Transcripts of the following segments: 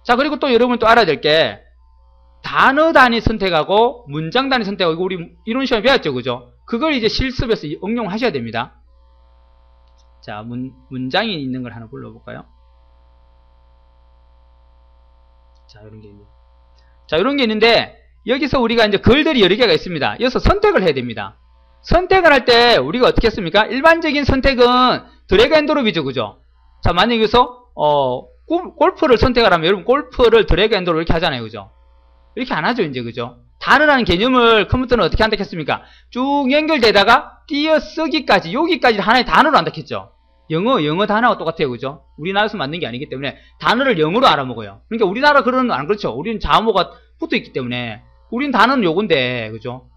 자, 그리고 또 여러분 또 알아야 될 게, 단어 단위 선택하고 문장 단위 선택하고, 이거 우리 이론 시험에 배웠죠, 그죠? 그걸 이제 실습에서 응용하셔야 됩니다. 자, 문장이 있는 걸 하나 불러볼까요? 자, 이런 게 있네요. 자, 이런 게 있는데, 여기서 우리가 이제 글들이 여러 개가 있습니다. 여기서 선택을 해야 됩니다. 선택을 할 때 우리가 어떻게 했습니까? 일반적인 선택은 드래그 앤 드롭이죠, 그죠? 자, 만약에 여기서 골프를 선택하라면 여러분 골프를 드래그 앤 드롭 이렇게 하잖아요, 그죠? 이렇게 안 하죠, 이제, 그죠? 단어라는 개념을 컴퓨터는 어떻게 한다 했습니까? 쭉 연결되다가 띄어쓰기까지, 여기까지 하나의 단어로 한다 했죠. 영어 단어가 똑같아요, 그죠? 우리나라에서 만든 게 아니기 때문에 단어를 영어로 알아먹어요. 그러니까 우리나라 글은 안 그렇죠. 우리는 자모가 붙어 있기 때문에 우린 단어는 요건데, 그죠?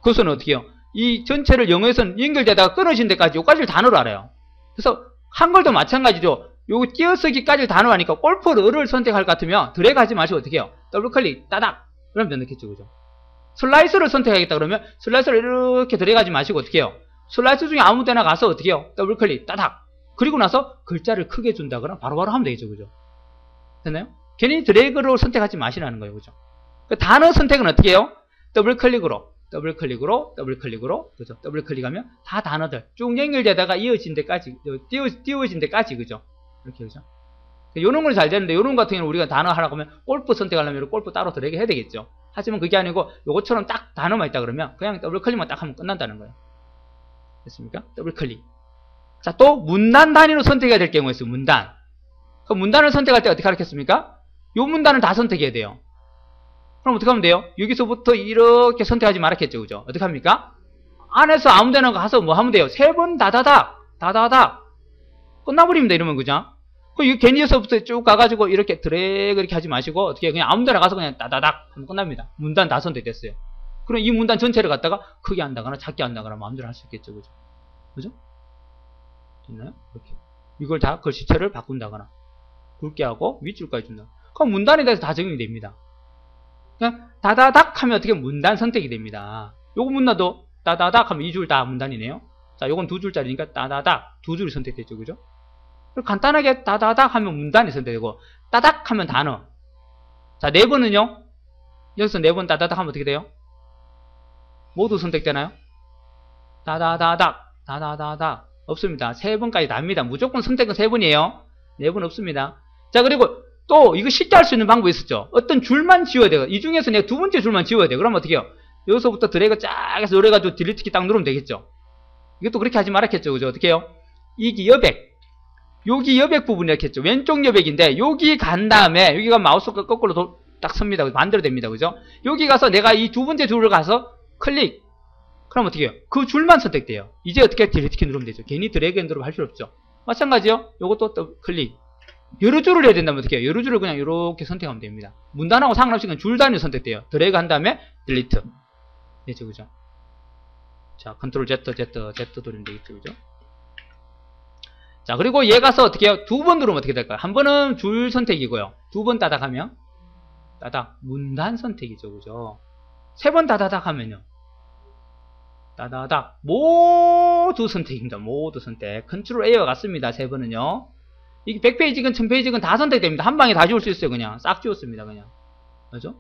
그것은 어떻게 해요? 이 전체를 영어에서 연결되다가 끊어진 데까지 요까지를 단어로 알아요. 그래서 한글도 마찬가지죠. 요 띄어쓰기까지 단어로 하니까 골프를 선택할 것 같으면 드래그 하지 마시고 어떻게 해요? 더블 클릭 따닥 그러면 된다겠죠, 그죠? 슬라이스를 선택하겠다 그러면 슬라이스를 이렇게 드래그 하지 마시고 어떻게 해요? 슬라이스 중에 아무 데나 가서 어떻게 해요? 더블 클릭 따닥 그리고 나서 글자를 크게 준다거나 바로바로 하면 되겠죠, 그죠? 됐나요? 괜히 드래그로 선택하지 마시라는 거예요, 그죠? 그 단어 선택은 어떻게 해요? 더블 클릭으로, 그죠? 더블 클릭하면 다 단어들 쭉 연결되다가 이어진 데까지, 띄워진 데까지, 그죠? 이렇게, 그죠? 요런 건 잘 되는데, 요런 같은 경우는 우리가 단어 하라고 하면 골프 선택하려면 골프 따로 드래그 해야 되겠죠? 하지만 그게 아니고, 요것처럼 딱 단어만 있다 그러면 그냥 더블 클릭만 딱 하면 끝난다는 거예요. 됐습니까? 더블 클릭. 자, 또 문단 단위로 선택해야 될 경우가 있어요, 문단. 그 문단을 선택할 때 어떻게 하겠습니까? 요 문단을 다 선택해야 돼요. 그럼 어떻게 하면 돼요? 여기서부터 이렇게 선택하지 말았겠죠, 그죠? 어떻게 합니까? 안에서 아무 데나 가서 뭐 하면 돼요? 세 번 다다닥 끝나버립니다, 이러면, 그죠? 그 괜히 여기서부터 쭉 가가지고 이렇게 드래그 이렇게 하지 마시고 어떻게 해요? 그냥 아무 데나 가서 그냥 다다닥 하면 끝납니다. 문단 다 선택됐어요. 그럼 이 문단 전체를 갖다가 크게 한다거나 작게 한다거나 마음대로 할 수 있겠죠, 그죠? 그죠? 됐나요? 이렇게. 이걸 다 글씨체를 바꾼다거나 굵게 하고 윗줄까지 준다. 그럼 문단에 대해서 다 적용이 됩니다. 그냥 다다닥 하면 어떻게 문단 선택이 됩니다. 요거 문단도 다다닥 하면 이 줄 다 문단이네요. 자, 요건 두 줄짜리니까 다다닥 두 줄이 선택됐죠, 그죠? 간단하게 다다닥 하면 문단이 선택되고 따닥 하면 단어. 자, 네 번은요. 여기서 네 번 다다닥 하면 어떻게 돼요? 모두 선택되나요? 다다다닥 없습니다. 세 번까지 답니다. 무조건 선택은 세 번이에요. 네 번 없습니다. 자, 그리고 또 이거 쉽게 할 수 있는 방법이 있었죠. 어떤 줄만 지워야 돼요. 이 중에서 내가 두 번째 줄만 지워야 돼요. 그러면 어떻게 해요? 여기서부터 드래그 쫙 해서 요래가지고 딜리트 키 딱 누르면 되겠죠. 이것도 그렇게 하지 말았겠죠, 그죠? 어떻게 해요? 이게 여백. 여기 여백 부분이 이렇게 했죠. 왼쪽 여백인데 여기 간 다음에 여기가 마우스가 거꾸로 딱 섭니다. 반대로 됩니다. 그죠? 여기 가서 내가 이 두 번째 줄을 가서 클릭. 그럼 어떻게 해요? 그 줄만 선택돼요. 이제 어떻게 딜리트 키 누르면 되죠. 괜히 드래그 앤 드롭 할 필요 없죠. 마찬가지요. 요것도 또 클릭. 여러 줄을 해야 된다면 어떻게 해요? 여러 줄을 그냥 이렇게 선택하면 됩니다. 문단하고 상관없이 그냥 줄 단위로 선택돼요. 드래그 한 다음에 딜리트. 되죠, 그죠? 자, 컨트롤 Z 돌리면 되겠죠, 그죠? 자, 그리고 얘 가서 어떻게 해요? 두 번 누르면 어떻게 될까요? 한 번은 줄 선택이고요. 두 번 따닥 하면 따닥 문단 선택이죠, 그죠? 세 번 따다닥 하면요. 따다닥 모두 선택입니다. 모두 선택. 컨트롤 A와 같습니다. 세 번은요. 이게 100페이지건 1000페이지건 다 선택됩니다. 한 방에 다 지울 수 있어요. 그냥 싹 지웠습니다. 그냥. 그죠?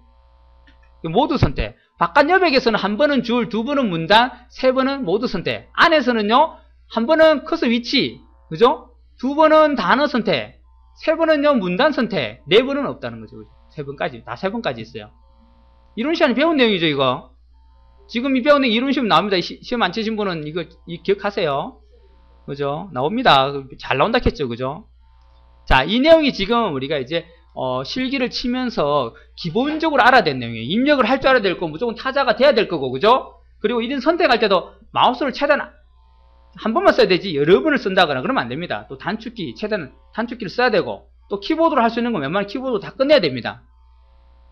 모두 선택. 바깥 여백에서는 한 번은 줄, 두 번은 문단, 세 번은 모두 선택. 안에서는요, 한 번은 커서 위치, 그죠? 두 번은 단어 선택, 세 번은요, 문단 선택, 네 번은 없다는 거죠. 그죠? 세 번까지, 다 세 번까지 있어요. 이론 시간에 배운 내용이죠, 이거. 지금 이 배운 내용 이론 시험 나옵니다. 시험 안 치신 분은 이거 기억하세요. 그죠? 나옵니다. 잘 나온다 했죠, 그죠? 자, 이 내용이 지금 우리가 이제 실기를 치면서 기본적으로 알아야 될 내용이에요. 입력을 할 줄 알아야 될 거고 무조건 타자가 돼야 될 거고, 그죠? 그리고 이런 선택할 때도 마우스를 최대한 한 번만 써야 되지 여러 번을 쓴다거나 그러면 안 됩니다. 또 단축키, 최대한 단축키를 써야 되고 또 키보드로 할 수 있는 거 웬만한 키보드 다 끝내야 됩니다.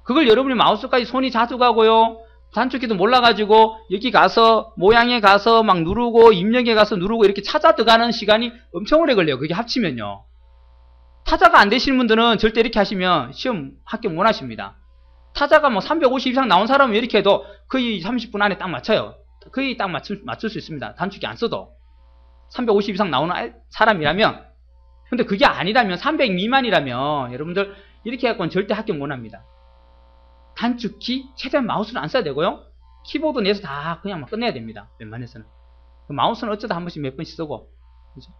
그걸 여러분이 마우스까지 손이 자주 가고요. 단축키도 몰라가지고 여기 가서 모양에 가서 막 누르고 입력에 가서 누르고 이렇게 찾아 들어가는 시간이 엄청 오래 걸려요. 그게 합치면요. 타자가 안 되시는 분들은 절대 이렇게 하시면 시험 합격 못 하십니다. 타자가 뭐 350 이상 나온 사람은 이렇게 해도 거의 30분 안에 딱 맞춰요. 거의 딱 맞출 수 있습니다. 단축키 안 써도. 350 이상 나오는 사람이라면. 근데 그게 아니라면 300 미만이라면 여러분들 이렇게 해갖고는 절대 합격 못합니다. 단축키, 최대한 마우스를 안 써야 되고요. 키보드 내에서 다 그냥 막 끝내야 됩니다. 웬만해서는. 마우스는 어쩌다 한 번씩 몇 번씩 쓰고. 그죠?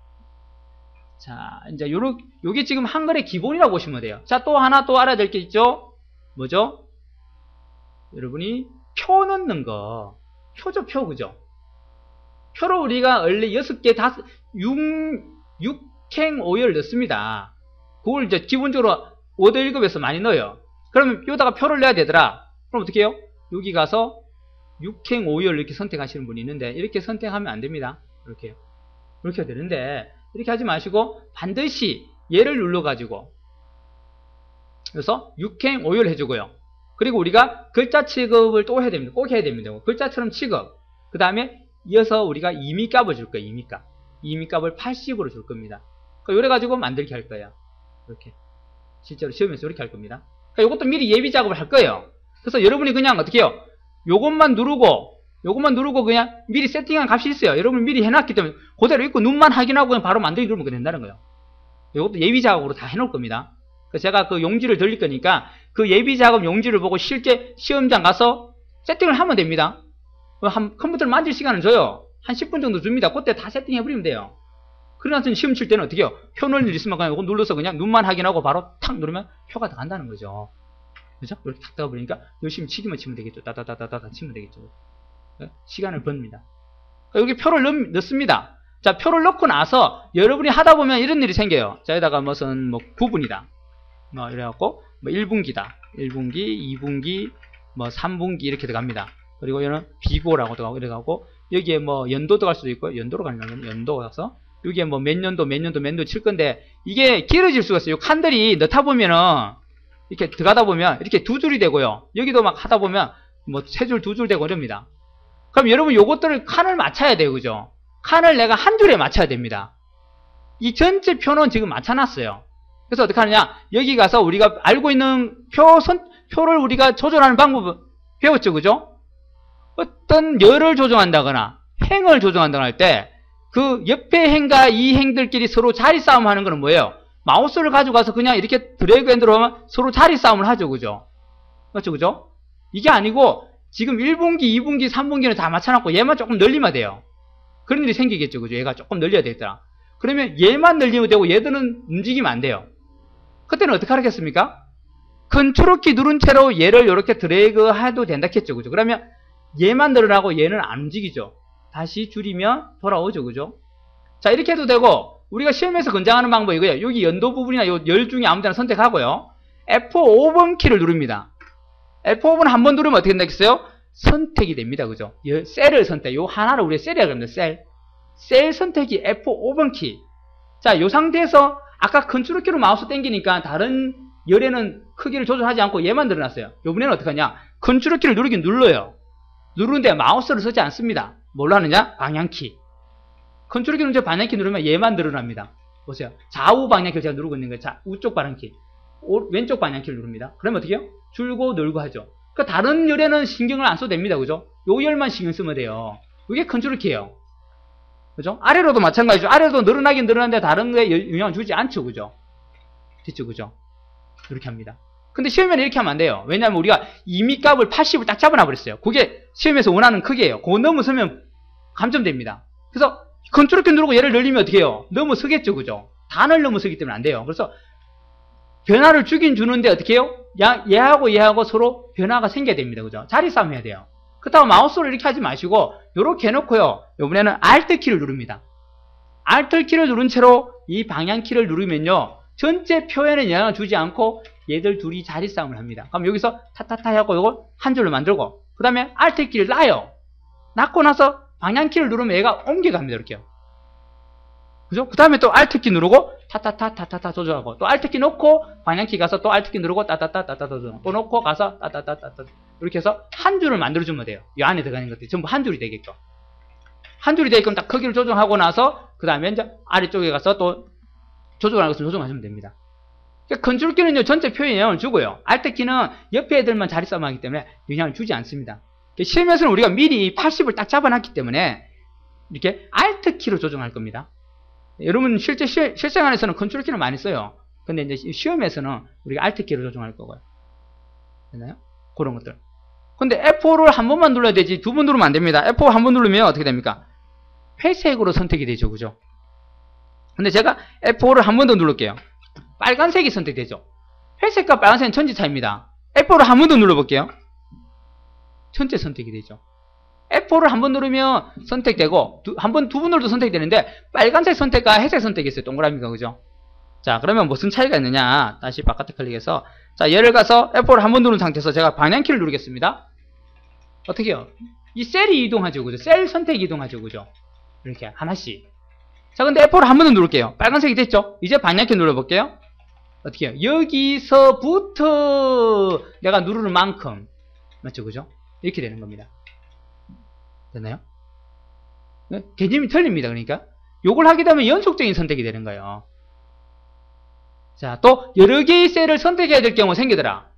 자, 이제 요게 지금 한글의 기본이라고 보시면 돼요. 자, 또 하나 또 알아야 될 게 있죠? 뭐죠? 여러분이 표 넣는 거. 표죠, 표, 그죠? 표로 우리가 원래 6개, 6행 5열 넣습니다. 그걸 이제 기본적으로 워드 1급에서 많이 넣어요. 그러면 여기다가 표를 내야 되더라. 그럼 어떻게 해요? 여기 가서 6행 5열 이렇게 선택하시는 분이 있는데, 이렇게 선택하면 안 됩니다. 이렇게. 이렇게 해야 되는데, 이렇게 하지 마시고, 반드시 얘를 눌러가지고, 그래서 6행 5열 해주고요. 그리고 우리가 글자 취급을 또 해야 됩니다. 꼭 해야 됩니다. 글자처럼 취급. 그 다음에 이어서 우리가 임의값을 줄 거예요. 임의값. 임의값을 80으로 줄 겁니다. 그래 가지고 만들기 할 거예요. 이렇게. 실제로 시험에서 이렇게 할 겁니다. 그러니까 이것도 미리 예비 작업을 할 거예요. 그래서 여러분이 그냥 어떻게 해요? 요것만 누르고 그냥 미리 세팅한 값이 있어요. 여러분이 미리 해놨기 때문에 그대로 있고 눈만 확인하고 그냥 바로 만들기 누르면 된다는 거예요. 이것도 예비 작업으로 다 해놓을 겁니다. 그래서 제가 그 용지를 돌릴 거니까 그 예비 작업 용지를 보고 실제 시험장 가서 세팅을 하면 됩니다. 컴퓨터를 만질 시간을 줘요. 한 10분 정도 줍니다. 그때 다 세팅해버리면 돼요. 그러나서 시험 칠 때는 어떻게 해요? 표 넣을 일 있으면 그냥 이거 눌러서 그냥 눈만 확인하고 바로 탁 누르면 표가 다 간다는 거죠. 그죠? 이렇게 탁 떠버리니까 열심히 치기만 치면 되겠죠. 따다다다다다 치면 되겠죠. 시간을 법니다. 여기 표를 넣습니다. 자, 표를 넣고 나서 여러분이 하다 보면 이런 일이 생겨요. 자, 여기다가 무슨 뭐 9분이다. 뭐 이래갖고 뭐 1분기다. 1분기, 2분기, 뭐 3분기 이렇게 들어갑니다. 그리고 얘는 비고라고 들어가고 이래갖고 여기에 뭐 연도 들어갈 수도 있고 연도로 가려면 연도 가서 여기에 뭐 몇 년도 칠 건데 이게 길어질 수가 있어요. 칸들이 넣다 보면은 이렇게 들어가다 보면 이렇게 두 줄이 되고요. 여기도 막 하다 보면 뭐 세 줄, 두 줄 되고 이럽니다. 그럼 여러분 요것들을 칸을 맞춰야 돼요. 그죠? 칸을 내가 한 줄에 맞춰야 됩니다. 이 전체 표는 지금 맞춰놨어요. 그래서 어떻게 하느냐? 여기 가서 우리가 알고 있는 표를 우리가 조절하는 방법을 배웠죠. 그죠? 어떤 열을 조정한다거나 행을 조정한다거나 할 때 그 옆에 행과 이 행들끼리 서로 자리 싸움 하는 거는 뭐예요? 마우스를 가지고 가서 그냥 이렇게 드래그 앤 드롭 하면 서로 자리 싸움을 하죠. 그죠? 맞죠? 그죠? 이게 아니고 지금 1분기, 2분기, 3분기는 다 맞춰놨고 얘만 조금 늘리면 돼요. 그런 일이 생기겠죠. 그죠? 얘가 조금 늘려야 되겠더라. 그러면 얘만 늘리면 되고 얘들은 움직이면 안 돼요. 그때는 어떻게 하겠습니까? 컨트롤 키 누른 채로 얘를 이렇게 드래그 해도 된다 했죠. 그죠? 그러면 얘만 늘어나고 얘는 안 움직이죠. 다시 줄이면 돌아오죠. 그죠? 자, 이렇게 해도 되고 우리가 시험에서 권장하는 방법이 이거예요. 여기 연도 부분이나 요 열 중에 아무 데나 선택하고요. F5번 키를 누릅니다. F5번 한 번 누르면 어떻게 된다겠어요? 선택이 됩니다. 그죠? 셀을 선택. 요 하나를 우리가 셀이라고 합니다. 셀 선택이 F5번 키. 자, 요 상태에서 아까 컨트롤 키로 마우스 당기니까 다른 열에는 크기를 조절하지 않고 얘만 늘어났어요. 요번에는 어떻게 하냐? 컨트롤 키를 누르긴 눌러요. 누르는데 마우스를 쓰지 않습니다. 뭘로 하느냐? 방향키. 컨트롤 키 누르면 방향키 누르면 얘만 늘어납니다. 보세요. 좌우 방향키를 제가 누르고 있는 거예요. 자, 우쪽 방향키. 왼쪽 방향키를 누릅니다. 그러면 어떻게 해요? 줄고 늘고 하죠. 그러니까 다른 열에는 신경을 안 써도 됩니다. 그죠? 요 열만 신경 쓰면 돼요. 이게 컨트롤 키예요. 그죠? 아래로도 마찬가지죠. 아래로도 늘어나긴 늘어나는데 다른 거에 영향을 주지 않죠. 그죠? 됐죠? 그죠? 이렇게 합니다. 근데 시험에는 이렇게 하면 안 돼요. 왜냐하면 우리가 임의값을 80을 딱 잡아놔 버렸어요. 그게 시험에서 원하는 크기예요. 그거 넘어서면 감점됩니다. 그래서 컨트롤 키 누르고 얘를 늘리면 어떻게 해요? 넘어서겠죠. 그죠? 단을 넘어서기 때문에 안 돼요. 그래서 변화를 주긴 주는데 어떻게 해요? 얘하고 서로 변화가 생겨야 됩니다. 그죠? 자리 싸움 해야 돼요. 그렇다고 마우스를 이렇게 하지 마시고 요렇게 해놓고요. 이번에는 Alt 키를 누릅니다. Alt 키를 누른 채로 이 방향 키를 누르면요. 전체 표현에 영향을 주지 않고 얘들 둘이 자리 싸움을 합니다. 그럼 여기서 타타타 하고 요걸 한 줄로 만들고 그 다음에 Alt 키를 놔요. 놔고 나서 방향 키를 누르면 얘가 옮겨갑니다. 이렇게요. 그죠? 그 다음에 또 Alt 키 누르고 타타타 조절하고 또 Alt 키 놓고 방향 키 가서 또 Alt 키 누르고 따따따 조절하고 또 놓고 가서 따따따 이렇게 해서 한 줄을 만들어주면 돼요. 이 안에 들어가는 것들이 전부 한 줄이 되게끔. 한 줄이 되게끔 딱 크기를 조정하고 나서 그 다음에 이제 아래쪽에 가서 또 조정하는 것을 조정하시면 됩니다. 컨트롤 키는요, 전체 표에 영향을 주고요. Alt 키는 옆에 애들만 자리 싸움 하기 때문에 영향을 주지 않습니다. 시험에서는 우리가 미리 80을 딱 잡아놨기 때문에 이렇게 Alt 키로 조정할 겁니다. 여러분 실제 실생활에서는 컨트롤 키를 많이 써요. 근데 이제 시험에서는 우리가 Alt키를 조정할 거고요. 됐나요? 그런 것들. 근데 F4를 한 번만 눌러야 되지 두 번 누르면 안 됩니다. F4 한 번 누르면 어떻게 됩니까? 회색으로 선택이 되죠. 그죠? 근데 제가 F4를 한 번 더 누를게요. 빨간색이 선택되죠. 회색과 빨간색은 천지 차이입니다. F4를 한 번 더 눌러볼게요. 전체 선택이 되죠. F4를 한 번 누르면 선택되고 두 번 눌러도 선택되는데 빨간색 선택과 회색 선택이 있어요. 동그라미가. 그죠? 자, 그러면 무슨 차이가 있느냐? 다시 바깥에 클릭해서 자, 얘를 가서 F4를 한 번 누른 상태에서 제가 방향키를 누르겠습니다. 어떻게 해요? 이 셀이 이동하죠. 그죠? 셀 선택이 이동하죠. 그죠? 이렇게 하나씩. 자, 근데 F4를 한 번 더 누를게요. 빨간색이 됐죠? 이제 방향키 눌러볼게요. 어떻게 해요? 여기서부터 내가 누르는 만큼 맞죠? 그죠? 이렇게 되는 겁니다. 됐나요? 네? 개념이 틀립니다. 그러니까 요걸 하게 되면 연속적인 선택이 되는 거예요. 자, 또 여러 개의 셀을 선택해야 될 경우가 생기더라.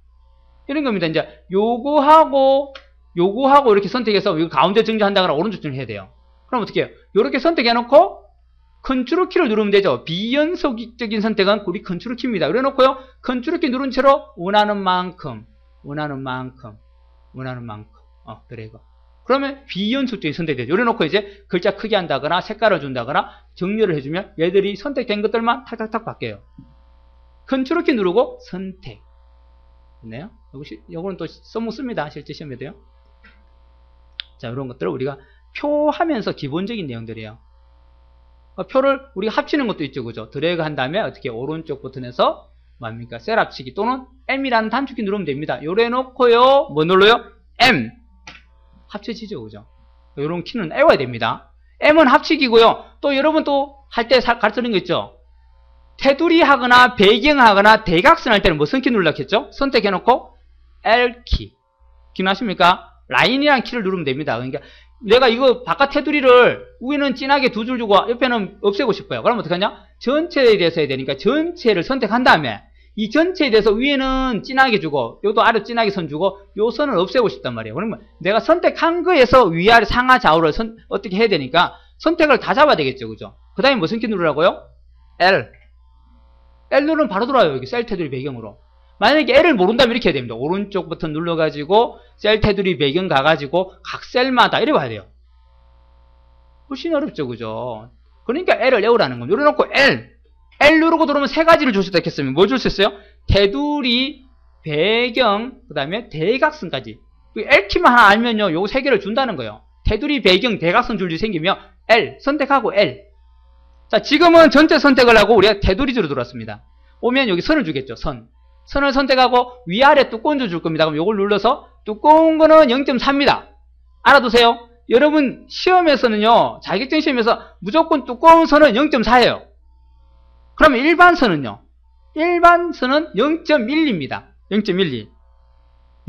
이런 겁니다. 이제 요거하고 이렇게 선택해서 이거 가운데 정지한다거나 오른쪽 정지해야 돼요. 그럼 어떻게 해요? 이렇게 선택해 놓고 컨트롤 키를 누르면 되죠. 비연속적인 선택은 우리 컨트롤 키입니다. 그래 놓고요. 컨트롤 키 누른 채로 원하는 만큼 드래그. 그러면 비연속적인 선택이 되죠. 이래 놓고 이제 글자 크게 한다거나 색깔을 준다거나 정렬을 해주면 얘들이 선택된 것들만 탁탁탁 바뀌어요. 컨트롤 키 누르고 선택. 됐나요? 요거는 또 써먹 씁니다. 실제 시험에도요. 자, 이런 것들을 우리가 표하면서 기본적인 내용들이에요. 표를 우리가 합치는 것도 있죠. 그죠? 드래그 한 다음에 어떻게 오른쪽 버튼에서 뭡니까? 셀 합치기 또는 M이라는 단축키 누르면 됩니다. 요래 놓고요. 뭐 눌러요? M. 합쳐지죠. 그죠? 요런 키는 외워야 됩니다. M은 합치기고요. 또 여러분 또 할 때 가르치는 거 있죠? 테두리 하거나 배경하거나 대각선 할 때는 무슨 키 눌러야 했죠? 선택해 놓고 L키. 기억나십니까? 라인이라는 키를 누르면 됩니다. 그러니까 내가 이거 바깥 테두리를 위는 진하게 두 줄 주고 옆에는 없애고 싶어요. 그럼 어떻게 하냐? 전체에 대해서 해야 되니까 전체를 선택한 다음에 이 전체에 대해서 위에는 진하게 주고 요도 아래 진하게 선 주고 요 선을 없애고 싶단 말이에요. 그러면 내가 선택한 거에서 위아래 상하 좌우를 어떻게 해야 되니까 선택을 다 잡아야 되겠죠. 그죠? 그 다음에 무슨 키 누르라고요? L. L 누르면 바로 들어와요. 여기 셀 테두리 배경으로. 만약에 L을 모른다면 이렇게 해야 됩니다. 오른쪽 버튼 눌러가지고 셀 테두리 배경 가가지고 각 셀마다 이래 봐야 돼요. 훨씬 어렵죠. 그죠? 그러니까 L을 외우라는 겁니다. 눌러놓고 L 누르고 들어오면 세 가지를 줄 수 있겠으면 뭐 줄 수 있어요? 테두리, 배경, 그 다음에 대각선까지. L키만 하나 알면요. 요거 세 개를 준다는 거예요. 테두리, 배경, 대각선 줄이 생기면 L 선택하고 L. 자, 지금은 전체 선택을 하고 우리가 테두리 줄로 들어왔습니다. 오면 여기 선을 주겠죠. 선을 선택하고 위아래 두꺼운 줄 줄 겁니다. 그럼 요걸 눌러서 두꺼운 거는 0.4입니다. 알아두세요. 여러분 시험에서는요. 자격증 시험에서 무조건 두꺼운 선은 0.4예요. 그러면 일반 선은요. 일반 선은 0.1입니다. 0.12.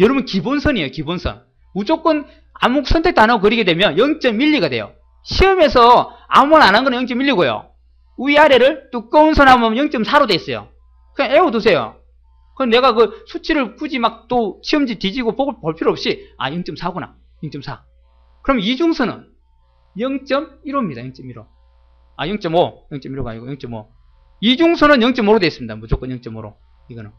여러분 기본선이에요. 기본선. 무조건 아무 선택도 안 하고 그리게 되면 0.12가 돼요. 시험에서 아무나 안 한 거는 0.12고요. 위아래를 두꺼운 선 하면 0.4로 돼 있어요. 그냥 외워두세요. 그럼 내가 그 수치를 굳이 막 또 시험지 뒤지고 볼 필요 없이 0.4구나. 0.4. 그럼 이중선은 0.15입니다. 0.15. 0.5. 0.15가 아니고 0.5. 이중선은 0.5로 되어 있습니다. 무조건 0.5로. 이거는.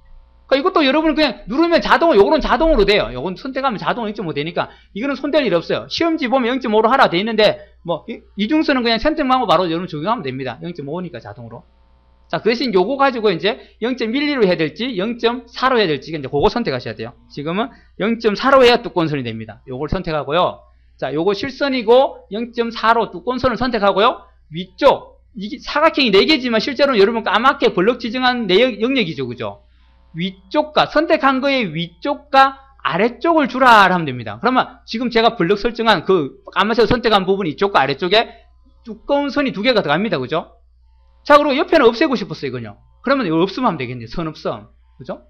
그러니까 이것도 여러분 그냥 누르면 요거는 자동으로 돼요. 요건 선택하면 자동으로 0.5 되니까 이거는 손댈 일 없어요. 시험지 보면 0.5로 하라 돼 있는데 뭐 이중선은 그냥 선택만 하고 바로 여러분 적용하면 됩니다. 0.5니까 자동으로. 자, 그 대신 요거 가지고 이제 0.12로 해야 될지 0.4로 해야 될지 이제 그거 선택하셔야 돼요. 지금은 0.4로 해야 두꺼운 선이 됩니다. 요걸 선택하고요. 자, 요거 실선이고 0.4로 두꺼운 선을 선택하고요. 위쪽 이게 사각형이 4개지만 실제로는 여러분 까맣게 블럭 지정한 영역이죠. 그죠? 위쪽과 선택한 거의 위쪽과 아래쪽을 주라 하면 됩니다. 그러면 지금 제가 블럭 설정한 그 까만색 선택한 부분 이쪽과 아래쪽에 두꺼운 선이 2개가 들어갑니다. 그죠? 자, 그리고 옆에는 없애고 싶었어요. 이거요. 그러면 이거 없으면 하면 되겠네요. 선 없음. 그죠?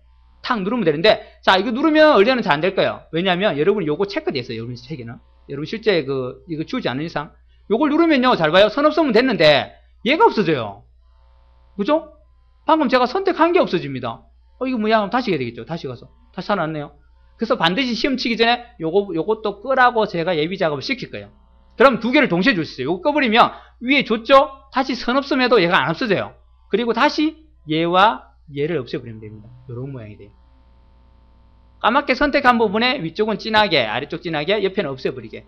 탁 누르면 되는데 자, 이거 누르면 원래는 잘 안 될 거예요. 왜냐면 여러분 요거 체크돼 있어요. 여러분 책에는. 여러분 실제 이거 지우지 않는 이상 요걸 누르면요. 잘 봐요. 선 없으면 됐는데 얘가 없어져요. 그죠? 방금 제가 선택한 게 없어집니다. 이거 뭐야? 하면 다시 해야 되겠죠. 다시 가서. 다시 살아났네요. 그래서 반드시 시험 치기 전에 요것도 끄라고 제가 예비 작업을 시킬 거예요. 그럼 2개를 동시에 줄 수 있어요. 요거 꺼버리면 위에 줬죠? 다시 선 없음에도 얘가 안 없어져요. 그리고 다시 얘와 얘를 없애버리면 됩니다. 이런 모양이 돼요. 까맣게 선택한 부분에 위쪽은 진하게, 아래쪽 진하게, 옆에는 없애버리게.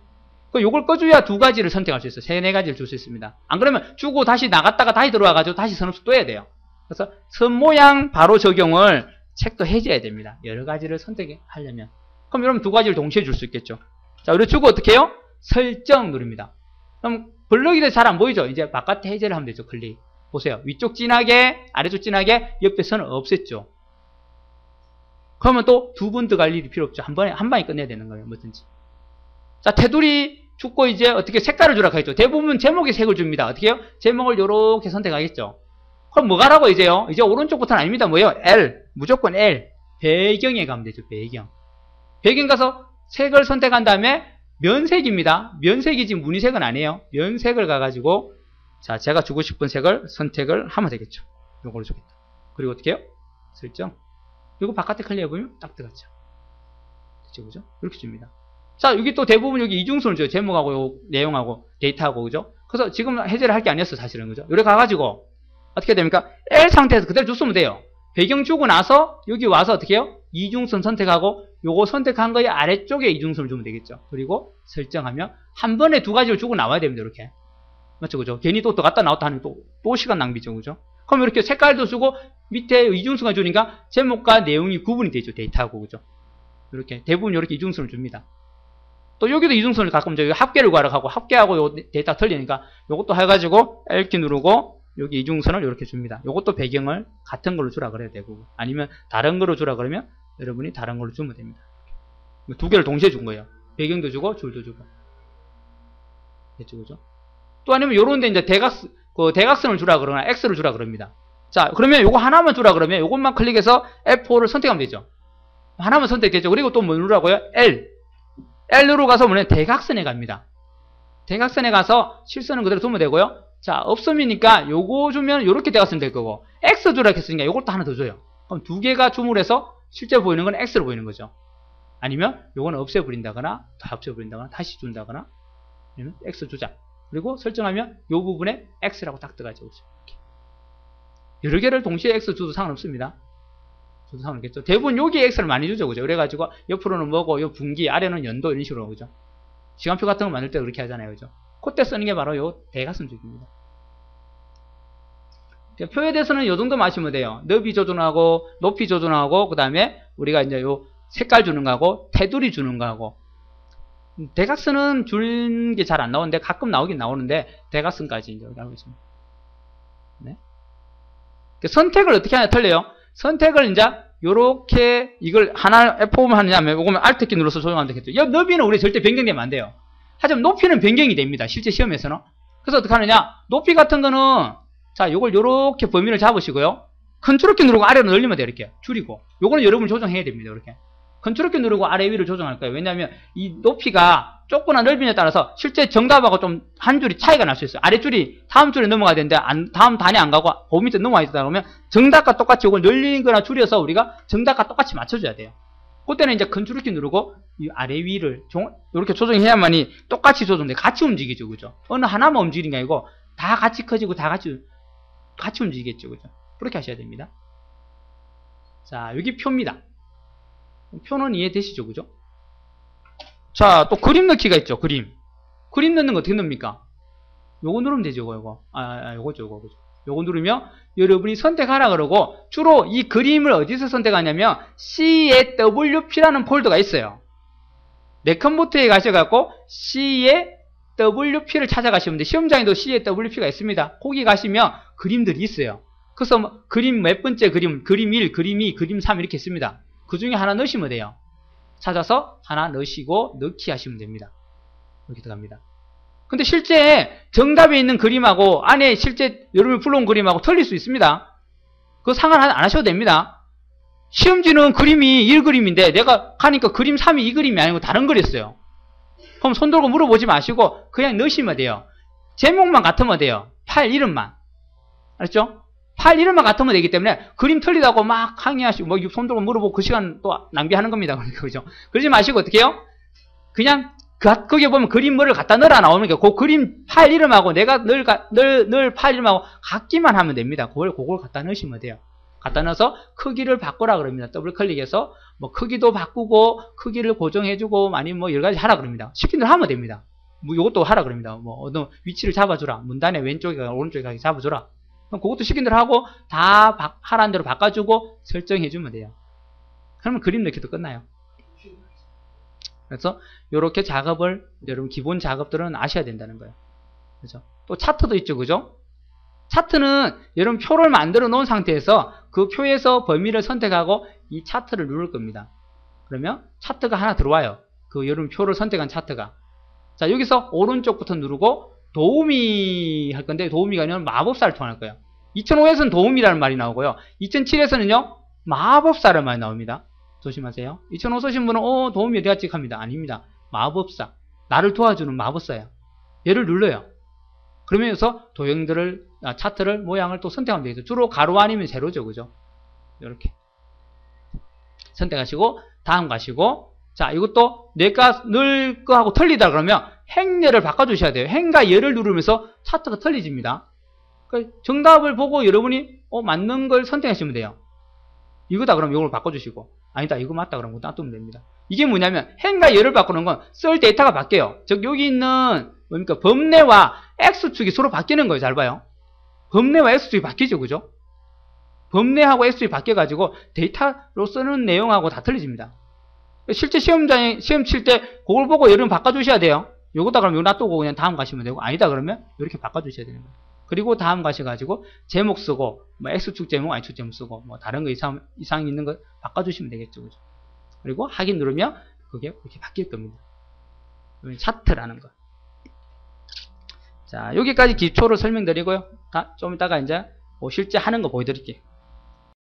요걸 꺼줘야 두 가지를 선택할 수 있어요. 세 가지를 줄 수 있습니다. 안 그러면 주고 다시 나갔다가 다시 들어와가지고 다시 선업수 또 해야 돼요. 그래서 선 모양 바로 적용을 책도 해줘야 됩니다. 여러 가지를 선택하려면. 그럼 여러분 두 가지를 동시에 줄 수 있겠죠. 자, 우리 주고 어떻게 해요? 설정 누릅니다. 그럼 블럭이 잘 안 보이죠? 이제 바깥에 해제를 하면 되죠. 클릭. 보세요. 위쪽 진하게, 아래쪽 진하게, 옆에 선을 없앴죠. 그러면 또 두 번 더 갈 일이 필요 없죠. 한 방에 끝내야 되는 거예요. 뭐든지. 자, 테두리 죽고 이제 어떻게 색깔을 주라고 했죠. 대부분 제목에 색을 줍니다. 어떻게 해요? 제목을 요렇게 선택하겠죠. 그럼 뭐 가라고 이제요? 이제 오른쪽부터는 아닙니다. 뭐예요? L. 무조건 L. 배경에 가면 되죠. 배경. 배경 가서 색을 선택한 다음에 면색입니다. 면색이지 무늬색은 아니에요. 면색을 가가지고 자, 제가 주고 싶은 색을 선택을 하면 되겠죠. 요걸로 주겠다. 그리고 어떻게 해요? 설정. 그리고 바깥에 클릭해보면 딱 들어갔죠. 그죠? 그죠? 이렇게 줍니다. 자, 여기 또 대부분 여기 이중선을 줘요. 제목하고 내용하고 데이터하고 그죠? 그래서 지금 해제를 할 게 아니었어 사실은 그죠? 여기 가가지고 어떻게 됩니까? L 상태에서 그대로 줬으면 돼요. 배경 주고 나서 여기 와서 어떻게 해요? 이중선 선택하고 요거 선택한 거에 아래쪽에 이중선을 주면 되겠죠. 그리고 설정하면 한 번에 두 가지를 주고 나와야 됩니다. 이렇게. 맞죠? 그죠? 괜히 또 갔다 나왔다 하는 또 시간 낭비죠. 그죠? 그럼 이렇게 색깔도 주고 밑에 이중선을 주니까 제목과 내용이 구분이 되죠. 데이터하고 그죠? 이렇게 대부분 이렇게 이중선을 줍니다. 또 여기도 이중선을 가끔 저기 합계를 구하라고 하고 합계하고 요 데이터 틀리니까 요것도 해가지고 L키 누르고 여기 이중선을 이렇게 줍니다. 요것도 배경을 같은 걸로 주라 그래야 되고 아니면 다른 걸로 주라 그러면 여러분이 다른 걸로 주면 됩니다. 두 개를 동시에 준 거예요. 배경도 주고 줄도 주고. 됐죠, 그죠? 또 아니면 요런 데 이제 대각선을 주라 그러거나 X를 주라 그럽니다. 자, 그러면 요거 하나만 주라 그러면 요것만 클릭해서 F4를 선택하면 되죠. 하나만 선택했죠. 그리고 또 뭐 누르라고요? L 누르고 가서 뭐냐? 대각선에 갑니다. 대각선에 가서 실선은 그대로 두면 되고요. 자, 없음이니까 요거 주면 요렇게 대각선 될 거고 X 주라 했으니까 요것도 하나 더 줘요. 그럼 두 개가 주물해서 실제 보이는 건 X로 보이는 거죠. 아니면 요거는 없애버린다거나 다 없애버린다거나 다시 준다거나 아니면 X 주자. 그리고 설정하면 요 부분에 X라고 딱 들어가죠. 이렇게. 여러 개를 동시에 X 줘도 상관없습니다. 줘도 상관없겠죠. 대부분 여기에 X를 많이 주죠. 그죠? 그래가지고 옆으로는 뭐고 요 분기 아래는 연도 이런 식으로 그죠? 시간표 같은 거 만들 때 그렇게 하잖아요. 그죠? 그때 쓰는 게 바로 요 대각선 주기입니다. 표에 대해서는 요 정도 마시면 돼요. 너비 조준하고 높이 조준하고 그 다음에 우리가 이제 요 색깔 주는 거하고 테두리 주는 거하고 대각선은 줄 게 잘 안 나오는데 가끔 나오긴 나오는데 대각선까지 이제 여기 알고 있습니다. 네. 선택을 어떻게 하냐 틀려요. 선택을 이제 요렇게 이걸 하나 F5만 하냐면 요거면 Alt키 눌러서 조정하면 되겠죠. 이 너비는 우리 절대 변경되면 안 돼요. 하지만 높이는 변경이 됩니다. 실제 시험에서는. 그래서 어떻게 하느냐? 높이 같은 거는 자, 요걸 요렇게 범위를 잡으시고요. 컨트롤키 누르고 아래로 늘리면 돼요. 이렇게 줄이고. 요거는 여러분이 조정해야 됩니다. 이렇게. 컨트롤키 누르고 아래 위를 조정할 거예요. 왜냐하면 이 높이가 좁거나 넓이에 따라서 실제 정답하고 좀 한 줄이 차이가 날 수 있어요. 아래줄이 다음 줄에 넘어가야 되는데 다음 단위 안 가고 그 밑에 넘어가 있다 그러면 정답과 똑같이 이걸 늘리거나 줄여서 우리가 정답과 똑같이 맞춰줘야 돼요. 그때는 이제 컨트롤키 누르고 이 아래 위를 이렇게 조정해야만이 똑같이 조정돼. 같이 움직이죠. 그죠? 어느 하나만 움직이는 게 아니고 다 같이 커지고 다 같이 움직이겠죠. 그죠? 그렇게 하셔야 됩니다. 자, 여기 표입니다. 표는 이해되시죠? 그죠? 자, 또 그림 넣기가 있죠. 그림 넣는 거 어떻게 넣습니까? 요거 누르면 되죠. 요거죠. 요거 누르면 여러분이 선택하라 그러고 주로 이 그림을 어디서 선택하냐면 C에 WP라는 폴더가 있어요. 네컴포트에 가셔갖고 C에 WP를 찾아가시면 돼요. 시험장에도 C에 WP가 있습니다. 거기 가시면 그림들이 있어요. 그래서 뭐 그림 몇 번째 그림 1, 그림 2, 그림 3 이렇게 있습니다. 그 중에 하나 넣으시면 돼요. 찾아서 하나 넣으시고 넣기 하시면 됩니다. 이렇게 들어갑니다. 근데 실제 정답에 있는 그림하고 안에 실제 여러분이 불러온 그림하고 틀릴 수 있습니다. 그거 상관 안 하셔도 됩니다. 시험지는 그림이 1그림인데 내가 가니까 그림 3이 이 그림이 아니고 다른 거였어요. 그럼 손 들고 물어보지 마시고 그냥 넣으시면 돼요. 제목만 같으면 돼요. 파일 이름만. 알았죠? 파일 이름만 같으면 되기 때문에 그림 틀리다고 막 항의하시고 뭐 손 들고 물어보고 그 시간 또 낭비하는 겁니다. 그죠? 그러지 마시고 어떻게 해요? 그냥 거기에 보면 그림 뭐를 갖다 넣으라 나오는 게 그 그림 파일 이름하고 내가 넣을 파일 이름하고 같기만 하면 됩니다. 그걸 갖다 넣으시면 돼요. 갖다 넣어서 크기를 바꾸라 그럽니다. 더블 클릭해서 뭐 크기도 바꾸고 크기를 고정해주고 아니면 뭐 여러 가지 하라 그럽니다. 시킨 대로 하면 됩니다. 뭐 이것도 하라 그럽니다. 뭐 어느 위치를 잡아주라. 문단의 왼쪽에 오른쪽에 가게 잡아주라. 그럼 그것도 시킨 대로 하고 다 하라는 대로 바꿔주고 설정해주면 돼요. 그러면 그림 넣기도 끝나요. 그래서 이렇게 작업을 여러분 기본 작업들은 아셔야 된다는 거예요. 그죠? 또 차트도 있죠, 그죠? 차트는 여러분 표를 만들어 놓은 상태에서 그 표에서 범위를 선택하고 이 차트를 누를 겁니다. 그러면 차트가 하나 들어와요. 그 여러분 표를 선택한 차트가. 자, 여기서 오른쪽부터 누르고 도우미 할 건데 도우미가 아니라 마법사를 통할 거예요. 2005에서는 도우미라는 말이 나오고요. 2007에서는요 마법사라는 말이 나옵니다. 조심하세요. 2005 쓰신 분은 도우미 어디 갔지 합니다. 아닙니다. 마법사. 나를 도와주는 마법사야. 얘를 눌러요. 그러면서 도형들을 차트를 모양을 또 선택하면 되겠죠. 주로 가로 아니면 세로죠. 그죠? 이렇게 선택하시고 다음 가시고 자 이것도 내가 넣을 거하고 틀리다 그러면 행례를 바꿔주셔야 돼요. 행과 예를 누르면서 차트가 틀리집니다. 그러니까 정답을 보고 여러분이 맞는 걸 선택하시면 돼요. 이거다 그러면 이걸 바꿔주시고 아니다 이거 맞다 그러면 놔두면 됩니다. 이게 뭐냐면 행과 예를 바꾸는 건 쓸 데이터가 바뀌어요. 즉 여기 있는 뭡니까 범례와 X축이 서로 바뀌는 거예요. 잘 봐요. 범례와 X축이 바뀌죠. 그죠? 범례하고 X축이 바뀌어가지고 데이터로 쓰는 내용하고 다 틀려집니다. 실제 시험 칠 때 그걸 보고 여러분 바꿔주셔야 돼요. 요거다 그러면 이거 놔두고 그냥 다음 가시면 되고 아니다 그러면 이렇게 바꿔주셔야 되는 거예요. 그리고 다음 가셔가지고 제목 쓰고 뭐 X축 제목, Y축 제목 쓰고 뭐 다른 거 이상 있는 거 바꿔주시면 되겠죠. 그죠? 그리고 확인 누르면 그게 이렇게 바뀔 겁니다. 차트라는 거. 자, 여기까지 기초를 설명드리고요. 좀 이따가 이제 실제 하는 거 보여드릴게요.